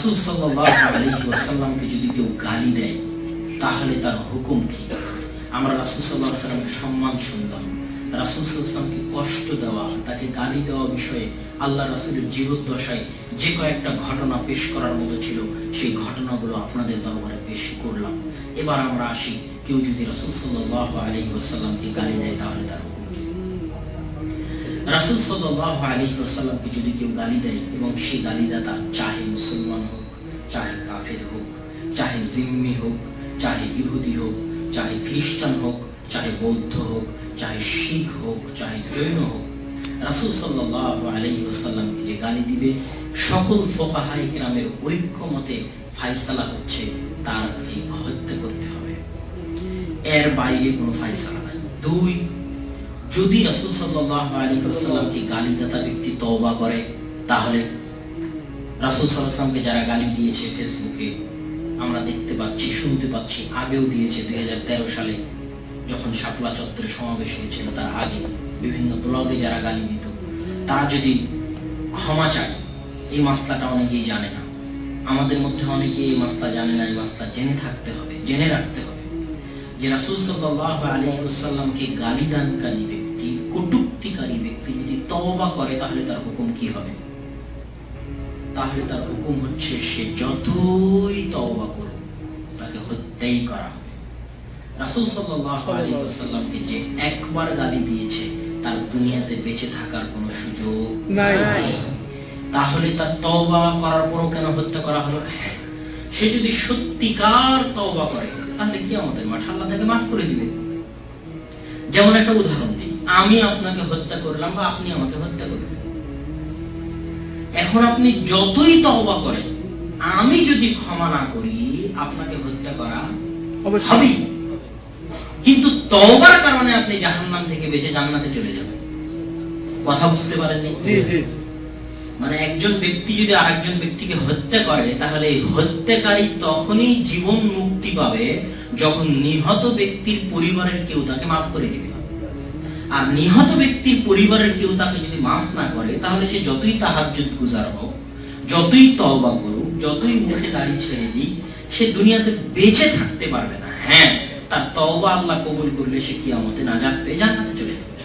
রাসূল সাল্লাল্লাহু আলাইহি ওয়াসাল্লামকে যদি কেউ গালি দেয় তাহলে তার হুকুম কি? আমরা রাসূল সাল্লাল্লাহু আলাইহি ওয়াসাল্লামের সম্মান শুনলাম, রাসূল সাল্লাল্লাহু আলাইহি ওয়াসাল্লামকে কষ্ট দেওয়া, তাকে গালি দেওয়া বিষয়ে আল্লাহ রাসূলের জীবদ্দশায় যে কয়েকটা ঘটনা পেশ করার মতো ছিল সেই ঘটনাগুলো আপনাদের দরবারে পেশ করলাম। এবার আমরা আসি, কেউ যদি রাসূল সাল্লাল্লাহু আলাইহি ওয়াসাল্লামকে গালি দেয় তাহলে তার হুকুম কি? রাসূল সাল্লাল্লাহু আলাইহি ওয়াসাল্লামকে যদি কেউ গালি দেয় এবং সেই গালিদাতা চাহে মুসলমান হোক, চাহে কাফের হোক, চাহে জিম্মি হোক, চাহে ইহুদি হোক, চাহে খ্রিস্টান হোক, চাহে বৌদ্ধ হোক, চাহে শিখ হোক, চাহে জৈন হোক, রাসূল সাল্লাল্লাহু আলাইহি ওয়াসাল্লামকে যে গালি দিবে সকল ফুকাহায়ে কেরামের ঐক্যমতে ফয়সালা হচ্ছে তাকে হত্যা করতে হবে, এর বাইরে কোনো ফয়সালা নাই। দুই, যদি রাসূল সাল্লাল্লাহু আলাইহি ওয়াসাল্লামকে গালিদাতা ব্যক্তি তওবা করে তাহলে রাসূল সাল্লাল্লাহু আলাইহি ওয়াসাল্লামকে যারা গালি দিয়েছে ফেসবুকে আমরা দেখতে পাচ্ছি, শুনতে পাচ্ছি, আগেও দিয়েছে 2013 সালে যখন শাপলা চত্বরে সমাবেশ হয়েছিল তার আগে বিভিন্ন ব্লগে যারা গালি দিত তারা যদি ক্ষমা চায়, এই মাসলাটা অনেকেই জানে না, আমাদের মধ্যে অনেকে এই মাসলা জানে না, এই মাসলা জেনে থাকতে হবে, জেনে রাখতে হবে যে রাসূল সাল্লাল্লাহু আলাইহি ওয়াসাল্লামকে গালিদানকারী ব্যক্তি, কটূক্তিকারী ব্যক্তি যদি তওবা করে তাহলে তার হুকুম কি হবে? তাহলে তার হুকুম হচ্ছে সে যতই তওবা করুক তাকে হত্যাই করা হবে। রাসূল সাল্লাল্লাহু আলাইহি ওয়াসাল্লামকে যে একবার গালি দিয়েছে তার দুনিয়াতে বেঁচে থাকার কোনো সুযোগ নাই, তাহলে তার তওবা করার পরও কেন হত্যা করা হলো? সে যদি সত্যিকার তওবা করে তাহলে কিয়ামতের মাঠে আল্লাহ তাকে মাফ করে দিবে। যেমন একটা উদাহরণ দিই, আমি আপনাকে হত্যা করলাম বা আপনি আমাকে হত্যা করলেন, এখন আপনি যতই তওবা করেন আমি যদি ক্ষমা না করি আপনাকে হত্যা করা হবে, কিন্তু তওবার কারণে আপনি জাহান্নাম থেকে বেঁচে জান্নাতে চলে যাবেন। কথা বুঝতে পারেননি? জি জি। মানে একজন ব্যক্তি যদি আরেকজন ব্যক্তিকে হত্যা করে তাহলে এই হত্যাকারী তখনই জীবন মুক্তি পাবে যখন নিহত ব্যক্তির পরিবারের কেউ তাকে মাফ করে দিবে। আর নিহত ব্যক্তির পরিবারের কেউ তাকে যদি মাফ না করে তাহলে সে যতই তাহাজ্জুদ গুজার হোক, যতই তওবা করুক, যতই মুখে দাড়ি ছেড়ে দিক, সে দুনিয়াতে বেঁচে থাকতে পারবে না। হ্যাঁ, তার তওবা আল্লাহ কবুল করলে সে কিয়ামতে নাজাত পেয়ে জান্নাতে চলে যাবে।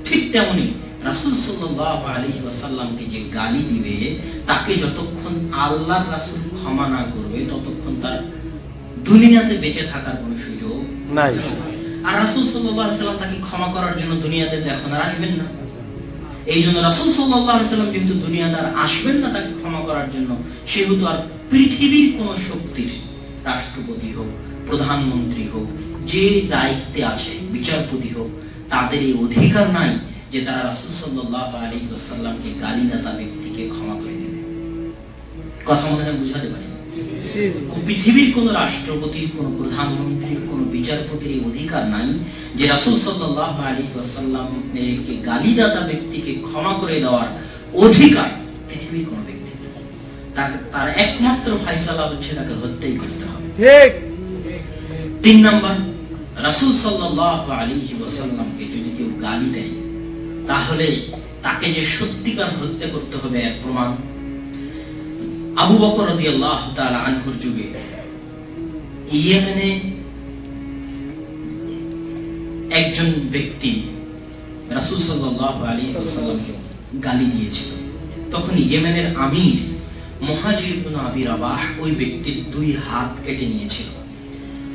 ঠিক তেমনি রাসূল সাল্লাল্লাহু আলাইহি ওয়াসাল্লামকে যে গালি দিবে তাকে যতক্ষণ আল্লাহর রাসূল ক্ষমা না করবে ততক্ষণ তার দুনিয়াতে বেঁচে থাকার কোনো সুযোগ নাই। আর রাসূল সাল্লাল্লাহু আলাইহি ওয়াসাল্লাম তাকে ক্ষমা করার জন্য দুনিয়াতে তো এখন আর আসবেন না। এই জন্য রাসূল সাল্লাল্লাহু আলাইহি ওয়াসাল্লাম যেহেতু দুনিয়াতে আর আসবেন না তাকে ক্ষমা করার জন্য, সেহেতু আর পৃথিবীর কোন শক্তির রাষ্ট্রপতি হোক, প্রধানমন্ত্রী হোক, যে দায়িত্বে আছে, বিচারপতি হোক, তাদের এই অধিকার নাই যে তারা রাসূল সাল্লাল্লাহু আলাইহি ওয়াসাল্লামকে গালিদাতা ব্যক্তিকে ক্ষমা করে দেবে। কথা মনে হয় বুঝাতে পারি? পৃথিবীর কোন রাষ্ট্রপতির, কোন প্রধানমন্ত্রীর, কোন বিচারপতির এই অধিকার নাই যে রাসূল সাল্লাল্লাহু আলাইহি ওয়াসাল্লামকে গালিদাতা ব্যক্তিকে ক্ষমা করে দেওয়ার অধিকার পৃথিবীর কোন ব্যক্তি। তার একমাত্র ফয়সালা হচ্ছে তাকে হত্যাই করতে হবে। ঠিক। 3 নাম্বার, রাসূল সাল্লাল্লাহু আলাইহি ওয়াসাল্লামকে যদি কেউ গালি দেয় তাহলে তাকে যে সত্যিকার হত্যা করতে হবে এর প্রমাণ আবু বকর রাদিয়াল্লাহু তাআলা আনহুর যুগে ইয়েমেনে একজন ব্যক্তি রাসূল সাল্লাল্লাহু আলাইহি ওয়াসাল্লামকে গালি দিয়েছিল। তখন ইয়েমেনের আমির মুহাজির ইবনে আবি রাবাহ ওই ব্যক্তির 2 হাত কেটে নিয়েছিল।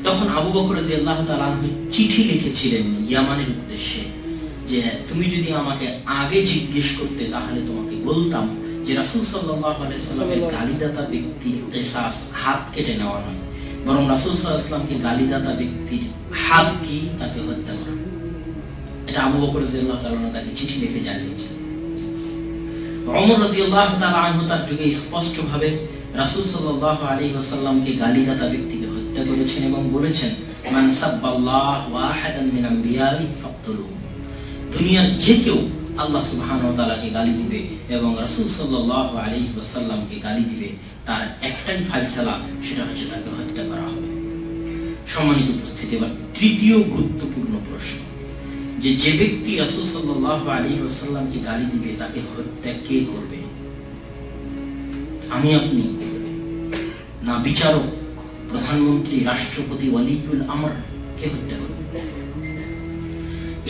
তখন আবু বকর রাদিয়াল্লাহু তাআলা আনহু চিঠি লিখেছিলেন ইয়ামানের উদ্দেশ্যে যে তুমি যদি আমাকে আগে জিজ্ঞেস করতে তাহলে তোমাকে বলতাম যে রাসূল সাল্লাল্লাহু আলাইহি ওয়াসাল্লামের গালিদাতা ব্যক্তির কিসাস হাত কেটে নেওয়া নয়, বরং রাসূল সাল্লাল্লাহু আলাইহি ওয়াসাল্লামকে গালিদাতা ব্যক্তির হাত কি তাকে হত্যা করা। এটা আবু বকর রাদিয়াল্লাহু তাআলা তাকে চিঠি লিখে জানিয়েছেন। ওমর রাদিয়াল্লাহু তাআলা আনহু তার যুগে স্পষ্টভাবে রাসূল সাল্লাল্লাহু আলাইহি ওয়াসাল্লামকে গালিদাতা ব্যক্তিকে হত্যা করেছেন এবং বলেছেন মান সাব্বাল্লাহু ওয়াহিদান মিন আম্বিয়াহি ফাকতুলুহু। দুনিয়ার যে কেউ আল্লাহ সুবহানাহু ওয়া তাআলাকে গালি দিবে এবং রাসূল সাল্লাল্লাহু আলাইহি ওয়াসাল্লামকে গালি দিবে তার একটাই ফয়সালা, সেটা হচ্ছে তাকে হত্যা করা হবে। সম্মানিত উপস্থিতি, এবার তৃতীয় গুরুত্বপূর্ণ প্রশ্ন যে ব্যক্তি রাসূল সাল্লাল্লাহু আলাইহি ওয়াসাল্লামকে গালি দিবে তাকে হত্যা কে করবে? আমি আপনি? না বিচারক, প্রধানমন্ত্রী, রাষ্ট্রপতি, ওয়ালিউল আমর কে হত্যা করবে?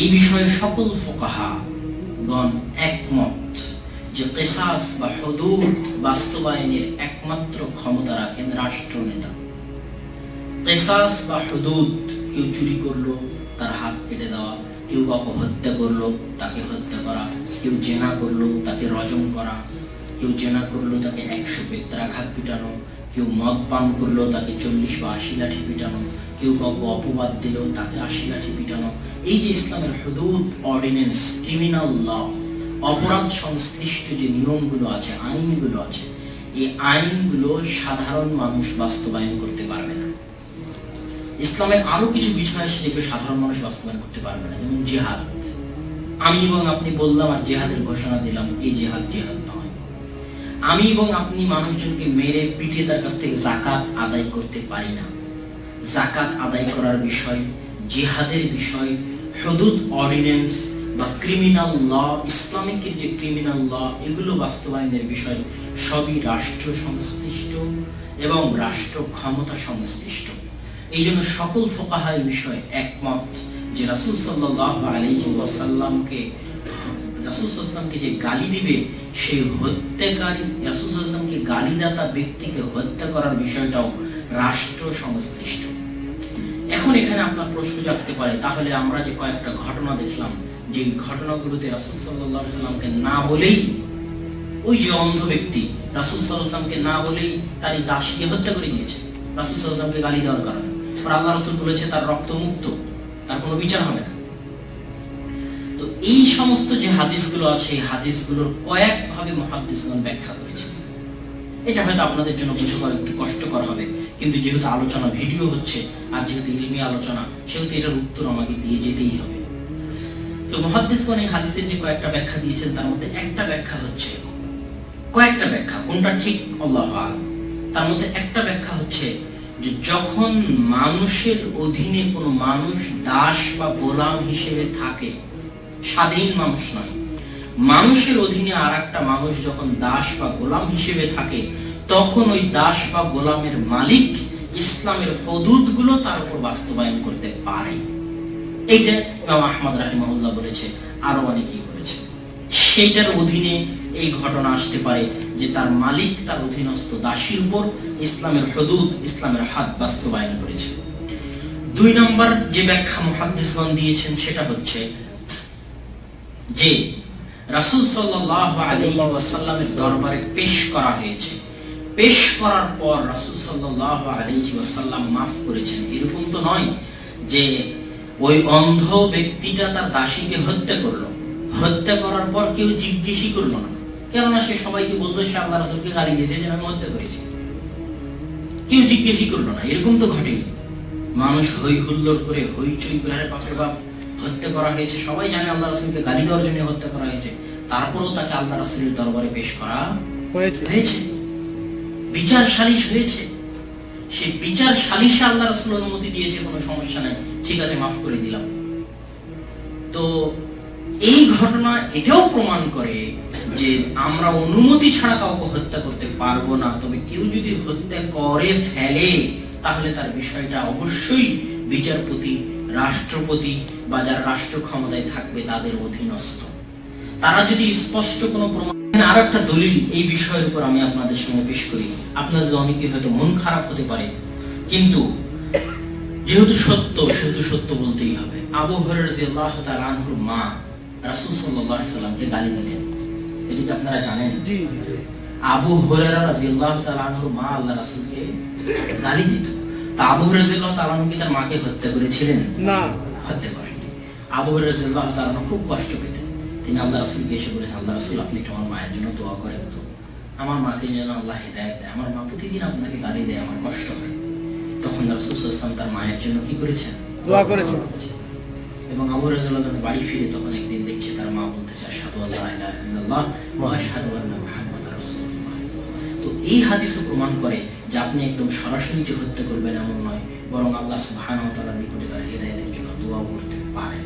এই বিষয়ে সকল ফুকাহাগণ একমত যে কিসাস বা হুদুদ বাস্তবায়নের একমাত্র ক্ষমতা রাখেন রাষ্ট্রনেতা। কিসাস বা হুদুদ, কেউ চুরি করলো তার হাত কেটে দেওয়া, কেউ কাউকে হত্যা করলো তাকে হত্যা করা, কেউ জেনা করলো তাকে রজম করা, কেউ জেনা করলো তাকে 100 বেত্রাঘাত পিটানো, কেউ মদ পান করলো তাকে 40 বা 80 লাঠি পিটানো, কেউ কাউকে অপবাদ দিল তাকে 80 লাঠি পিটানো। এই যে ইসলামের হুদুদ অর্ডিন্যান্স, ক্রিমিনাল ল, অপরাধ সংশ্লিষ্ট যে নিয়মগুলো আছে, আইনগুলো আছে, এই আইনগুলো সাধারণ মানুষ বাস্তবায়ন করতে পারবে না। ইসলামের আরো কিছু বিষয় আছে যেগুলো সাধারণ মানুষ বাস্তবায়ন করতে পারবে না, যেমন জিহাদ। আমি এবং আপনি বললাম আর জিহাদের ঘোষণা দিলাম, এই জিহাদ জিহাদ নয়। আমি এবং আপনি মানুষজনকে মেরে পিটিয়ে তার কাছ থেকে যাকাত আদায় করতে পারি না। যাকাত আদায় করার বিষয়, জিহাদের বিষয়, হুদুদ অর্ডিন্যান্স বা ক্রিমিনাল ল, ইসলামিকের যে ক্রিমিনাল ল, এগুলো বাস্তবায়নের বিষয় সবই রাষ্ট্র সংশ্লিষ্ট এবং রাষ্ট্র ক্ষমতা সংশ্লিষ্ট। এই জন্য সকল ফুকাহা এই বিষয়ে একমত যে রাসূল সাল্লাল্লাহু আলাইহি ওয়াসাল্লামকে যে গালি দিবে, সেই হত্যাকারী রাসূল সাল্লাল্লাহু আলাইহি ওয়াসাল্লামকে গালিদাতা ব্যক্তিকে হত্যা করার বিষয়টাও রাষ্ট্র সংশ্লিষ্ট। এখন এখানে আপনার প্রশ্ন জাগতে পারে, তাহলে আমরা যে কয়েকটা ঘটনা দেখলাম, যে ঘটনাগুলোতে রাসূল সাল্লাল্লাহু আলাইহি ওয়াসাল্লামকে না বলেই ওই যে অন্ধ ব্যক্তি রাসূল সাল্লাল্লাহু আলাইহি ওয়াসাল্লামকে না বলেই তার দাসীকে হত্যা করে দিয়েছে রাসূল সাল্লাল্লাহু আলাইহি ওয়াসাল্লামকে গালি দেওয়ার কারণে, আর আল্লাহ রাসূল বলেছে তার রক্ত মুক্ত, তার কোনো বিচার হবে না। তো এই সমস্ত যে হাদিসগুলো আছে, এই হাদিসগুলোর কয়েকভাবে মুহাদ্দিসগণ ব্যাখ্যা করেছে। এটা হয়তো আপনাদের জন্য বুঝবার একটু কষ্টকর হবে, কিন্তু যেহেতু আলোচনা ভিডিও হচ্ছে আর যেহেতু ইলমি আলোচনা, সেহেতু এটার উত্তর আমাকে দিয়ে যেতেই হবে। তো মুহাদ্দিসগণ এই হাদিসের যে কয়েকটা ব্যাখ্যা দিয়েছেন, তার মধ্যে একটা ব্যাখ্যা হচ্ছে, কয়েকটা ব্যাখ্যা কোনটা ঠিক আল্লাহু আ'লাম, তার মধ্যে একটা ব্যাখ্যা হচ্ছে যে যখন মানুষের অধীনে কোনো মানুষ দাস বা গোলাম হিসেবে থাকে, স্বাধীন মানুষ নয়, মানুষের অধীনে আর একটা মানুষ যখন দাস বা গোলাম হিসেবে থাকে, তখন ওই দাস বা গোলামের মালিক ইসলামের হুদুদগুলো তার উপর বাস্তবায়ন করতে পারে। এইটা ইমাম আহমদ রাহিমাহুল্লাহ বলেছে, আরো অনেকেই বলেছে। সেইটার অধীনে এই ঘটনা আসতে পারে যে তার মালিক তার অধীনস্থ দাসীর উপর ইসলামের হুদুদ, ইসলামের হাদ বাস্তবায়ন করেছে। 2 নম্বর যে ব্যাখ্যা মুহাদ্দিসগণ দিয়েছেন সেটা হচ্ছে যে রাসূল সাল্লাল্লাহু আলাইহি ওয়াসাল্লামের দরবারে পেশ করা হয়েছে, পেশ করার পর রাসূল সাল্লাল্লাহু আলাইহি ওয়াসাল্লাম মাফ করেছেন। এরকম তো নয় যে ওই অন্ধ ব্যক্তিটা তার দাসীকে হত্যা করলো, হত্যা করার পর কেউ জিজ্ঞেসই করলো না, কেননা সে সবাইকে বললো সে আল্লাহ রাসূলকে গালি দিয়েছে যে আমি হত্যা করেছি, কেউ জিজ্ঞেসই করলো না। এরকম তো ঘটেনি। মানুষ হই হুল্লোড় করে, হইচই করে, বাপরে বাপ হত্যা করা হয়েছে, সবাই জানে আল্লাহ রাসূলকে গালি দেওয়ার জন্য হত্যা করা হয়েছে, তারপরেও তাকে আল্লাহ রাসূলের দরবারে পেশ করা হয়েছে, বিচার সালিশ হয়েছে। সেই বিচার সালিশে আল্লাহ রাসূল অনুমতি দিয়েছে, কোনো সমস্যা নাই, ঠিক আছে মাফ করে দিলাম। তো এই ঘটনা এটাও প্রমাণ করে যে আমরা অনুমতি ছাড়া কাউকে হত্যা করতে পারবো না, তবে কেউ যদি হত্যা করে ফেলে তাহলে তার বিষয়টা অবশ্যই বিচারপতি, রাষ্ট্রপতি বা যারা রাষ্ট্র ক্ষমতায় থাকবে তাদের অধীনস্থ। তারা যদি স্পষ্ট কোনো প্রমাণ। আর একটা দলিল এই বিষয়ের উপর আমি আপনাদের সামনে পেশ করি। আপনাদের অনেকে হয়তো মন খারাপ হতে পারে, কিন্তু যেহেতু সত্য সেহেতু সত্য বলতেই হবে। আবু হুরায়রা রাদিয়াল্লাহু তাআলা আনহুর মা রাসূল সাল্লাল্লাহু আলাইহি সাল্লামকে গালি দিতেন, এটা কি আপনারা জানেন? জি। আবু হুরায়রা রাদিয়াল্লাহু তাআলা আনহুর মা আল্লাহ রাসূলকে গালি দিত। তা আবু হুরায়রা রাদিয়াল্লাহু তাআলা আনহু কি তার মাকে হত্যা করেছিলেন? না, হত্যা করেননি। আবু হুরায়রা রাদিয়াল্লাহু তাআলা আনহু খুব কষ্ট পেতেন। তিনি আল্লাহ রাসূলকে এসে বলেছেন, আল্লাহ রাসূল আপনি একটু আমার মায়ের জন্য দোয়া করেন তো, আমার মাকে যেন আল্লাহ হিদায়াত দেয়, আমার মা প্রতিদিন আপনাকে গালি দেয়, আমার কষ্ট হয়। তখন রাসূল সাল্লাল্লাহু আলাইহি ওয়াসাল্লাম তার মায়ের জন্য কি করেছেন? দোয়া করেছেন। এবং আবু হুরায়রা রাদিয়াল্লাহু আনহু বাড়ি ফিরে তখন একদিন দেখছে তার মা বলতেছে আশহাদু আল্লা ইলাহা ইল্লাল্লাহ ওয়া আশহাদু আন্না মুহাম্মাদার রাসূলুল্লাহ। তো এই হাদিসও প্রমাণ করে যে আপনি একদম সরাসরি যে হত্যা করবেন এমন নয়, বরং আল্লাহ সুবহানাহু ওয়া তাআলার নিকটে তার হিদায়াতের জন্য দোয়া করতে পারেন।